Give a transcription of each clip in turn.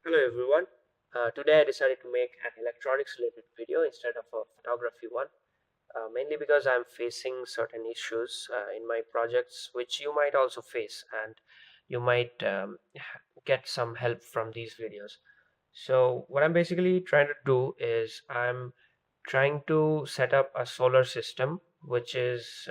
Hello everyone. Today I decided to make an electronics related video instead of a photography one, mainly because I'm facing certain issues in my projects which you might also face, and you might get some help from these videos. So what I'm basically trying to do is I'm trying to set up a solar system which is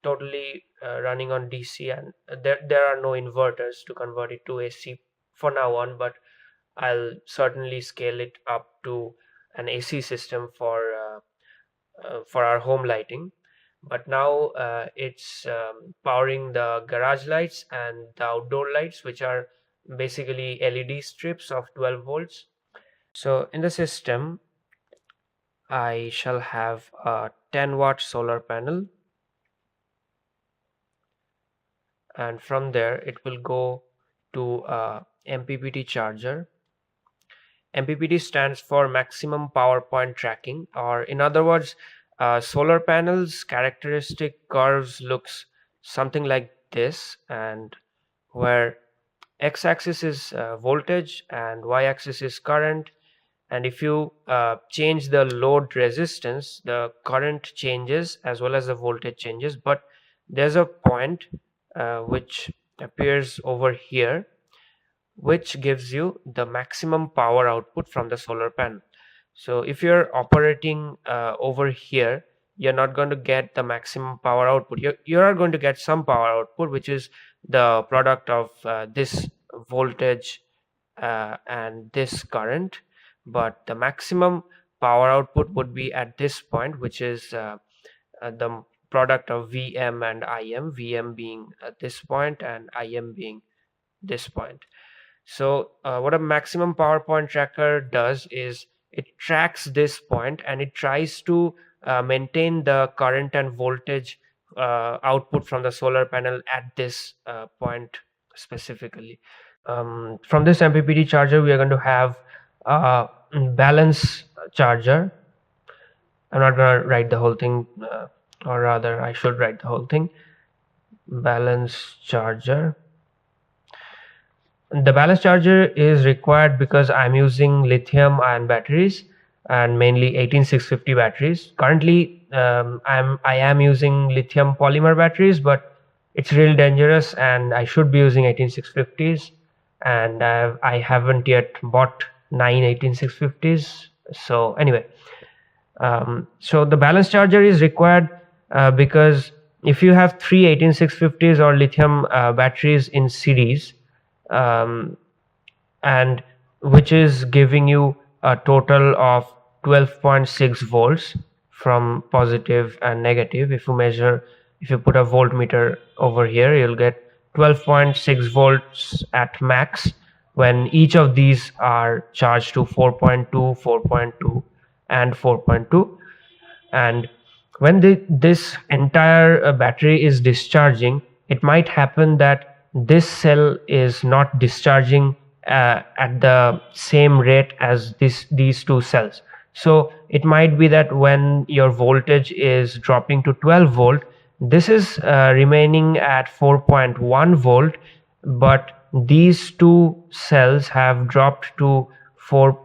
totally running on DC, and there are no inverters to convert it to AC for now on, but I'll certainly scale it up to an AC system for our home lighting. But now it's powering the garage lights and the outdoor lights, which are basically LED strips of 12 volts. So in the system, I shall have a 10-watt solar panel, and from there it will go to a MPPT charger. MPPT stands for maximum power point tracking, or in other words, solar panels characteristic curves looks something like this, and where x-axis is voltage and y-axis is current. And if you change the load resistance, the current changes as well as the voltage changes, but there's a point which appears over here, which gives you the maximum power output from the solar panel. So if you're operating over here, you're not going to get the maximum power output. You are going to get some power output, which is the product of this voltage and this current, but the maximum power output would be at this point, which is the product of Vm and Im, Vm being at this point and Im being this point. So what a maximum power point tracker does is it tracks this point and it tries to maintain the current and voltage output from the solar panel at this point specifically. From this MPPT charger, we are going to have a balance charger. I'm not going to write the whole thing, or rather I should write the whole thing. Balance charger. The balance charger is required because I'm using lithium ion batteries and mainly 18650 batteries. Currently, I am using lithium polymer batteries, but it's real dangerous, and I should be using 18650s. And I haven't yet bought 18650s. So anyway, so the balance charger is required because if you have three 18650s or lithium batteries in series, and which is giving you a total of 12.6 volts from positive and negative. If you put a voltmeter over here, you'll get 12.6 volts at max when each of these are charged to 4.2, 4.2 and 4.2. And when this entire battery is discharging, it might happen that this cell is not discharging at the same rate as these two cells. So it might be that when your voltage is dropping to 12 volt, this is remaining at 4.1 volt, but these two cells have dropped to 4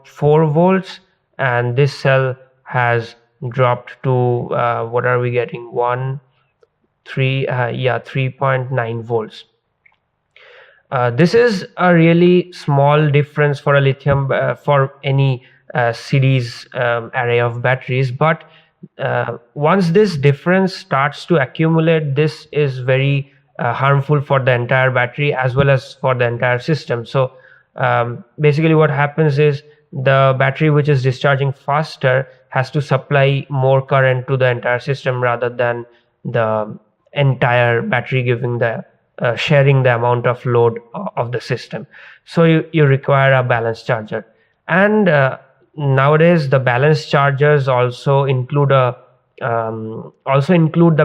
volts, and this cell has dropped to what are we getting, 3.9 volts. This is a really small difference for a lithium for any series array of batteries, but once this difference starts to accumulate, this is very harmful for the entire battery as well as for the entire system. So basically what happens is the battery which is discharging faster has to supply more current to the entire system rather than the entire battery giving the sharing the amount of load of the system. So you require a balance charger, and nowadays the balance chargers also include the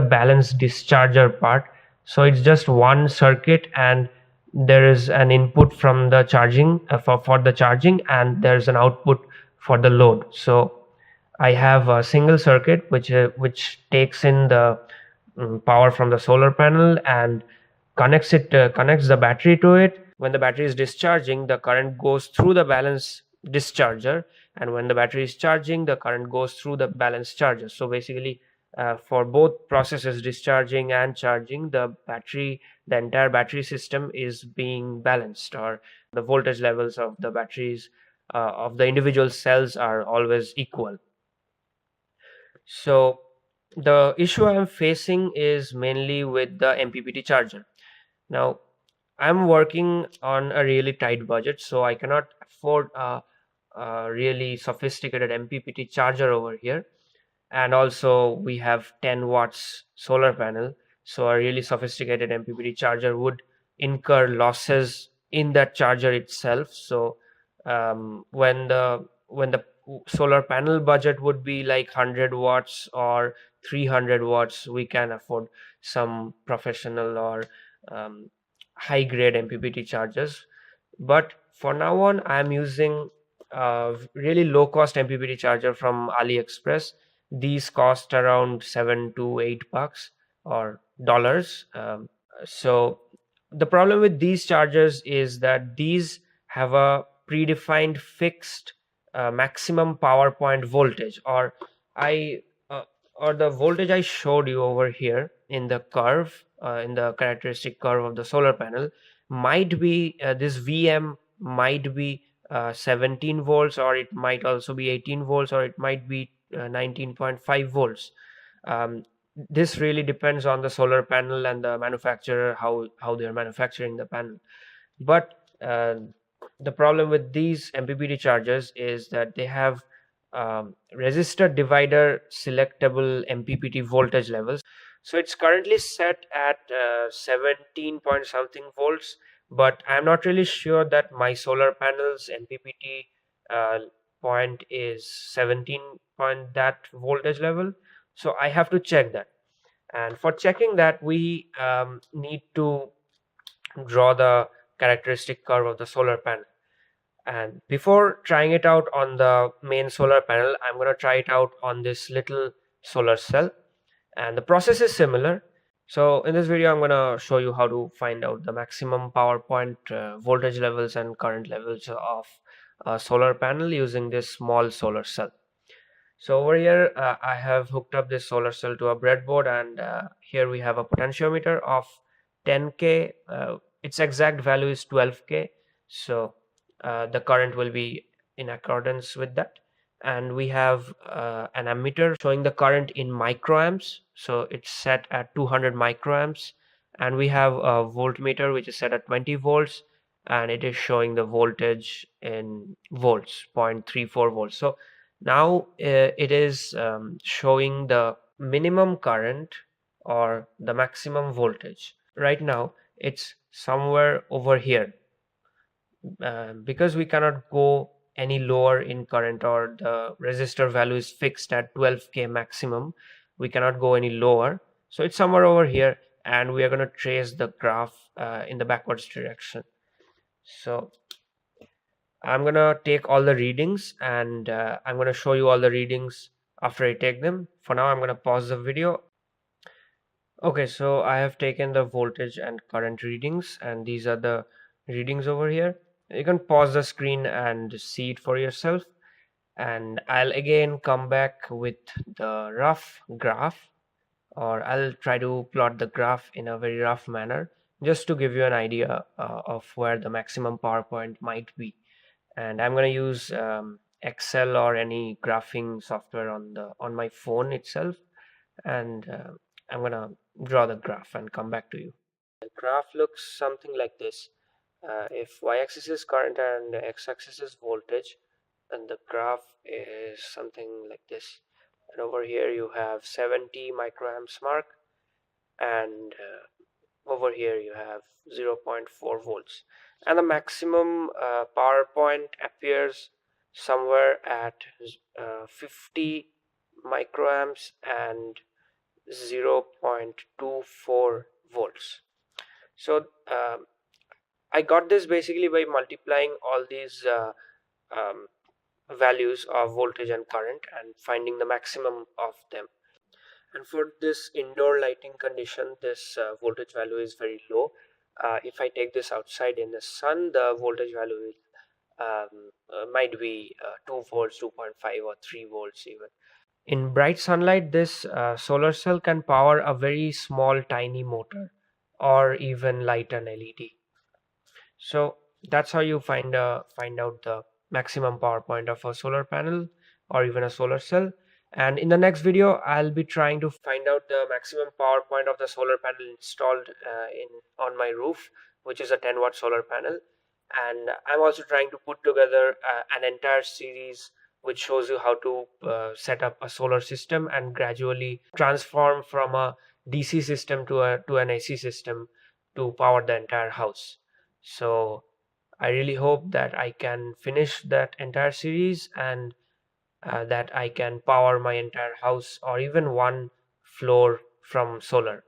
balance discharger part. So it's just one circuit, and there is an input from the charging for the charging, and there's an output for the load. So I have a single circuit which takes in the power from the solar panel and connects the battery to it. when the battery is discharging, the current goes through the balance discharger, and when the battery is charging, the current goes through the balance charger. So basically, for both processes, discharging and charging, the entire battery system is being balanced, or the voltage levels of the batteries of the individual cells are always equal. So the issue I'm facing is mainly with the MPPT charger. Now, I'm working on a really tight budget, so I cannot afford a really sophisticated MPPT charger over here. And also, we have 10 watts solar panel, so a really sophisticated MPPT charger would incur losses in that charger itself. So when the solar panel budget would be like 100 watts or 300 watts, we can afford some professional or um, high grade MPPT chargers. But for now on, I'm using a really low cost MPPT charger from AliExpress. These cost around $7 to $8 or dollars. So the problem with these chargers is that these have a predefined fixed maximum power point voltage, I uh, or the voltage I showed you over here in the curve, in the characteristic curve of the solar panel, might be this VM might be 17 volts, or it might also be 18 volts, or it might be 19.5 volts. um, this really depends on the solar panel and the manufacturer, how they are manufacturing the panel. But the problem with these MPPT chargers is that they have resistor divider selectable MPPT voltage levels. So it's currently set at 17 point something volts, but I'm not really sure that my solar panel's MPPT uh, point is 17 point that voltage level. So I have to check that. And for checking that, we need to draw the characteristic curve of the solar panel. And before trying it out on the main solar panel, I'm going to try it out on this little solar cell. And the process is similar. So in this video, I'm going to show you how to find out the maximum power point voltage levels and current levels of a solar panel using this small solar cell. So over here, I have hooked up this solar cell to a breadboard, and here we have a potentiometer of 10K. Its exact value is 12K. So the current will be in accordance with that. And we have an ammeter showing the current in microamps. So it's set at 200 microamps. And we have a voltmeter which is set at 20 volts, and it is showing the voltage in volts, 0.34 volts. So now it is showing the minimum current or the maximum voltage. Right now it's somewhere over here, because we cannot go any lower in current, or the resistor value is fixed at 12K maximum. We cannot go any lower. So it's somewhere over here, and we are going to trace the graph in the backwards direction. So I'm gonna take all the readings, and I'm gonna show you all the readings after I take them. For now, I'm gonna pause the video. Okay, so I have taken the voltage and current readings, and these are the readings over here. You can pause the screen and see it for yourself. And I'll again come back with the rough graph, or I'll try to plot the graph in a very rough manner, just to give you an idea of where the maximum power point might be. And I'm going to use Excel or any graphing software on my phone itself, and I'm going to draw the graph and come back to you. The graph looks something like this. If y-axis is current and x-axis is voltage, then the graph is something like this. And over here you have 70 microamps mark, and over here you have 0.4 volts, and the maximum power point appears somewhere at 50 microamps and 0.24 volts. So I got this basically by multiplying all these um, values of voltage and current and finding the maximum of them. And for this indoor lighting condition, this voltage value is very low. if I take this outside in the sun, the voltage value is might be 2 volts, 2.5 or 3 volts even. In bright sunlight, this solar cell can power a very small tiny motor or even light an LED. So that's how you find out the maximum power point of a solar panel or even a solar cell. And in the next video, I'll be trying to find out the maximum power point of the solar panel installed in on my roof, which is a 10-watt solar panel. And I'm also trying to put together an entire series which shows you how to set up a solar system and gradually transform from a DC system to an AC system to power the entire house. So I really hope that I can finish that entire series and that I can power my entire house or even one floor from solar.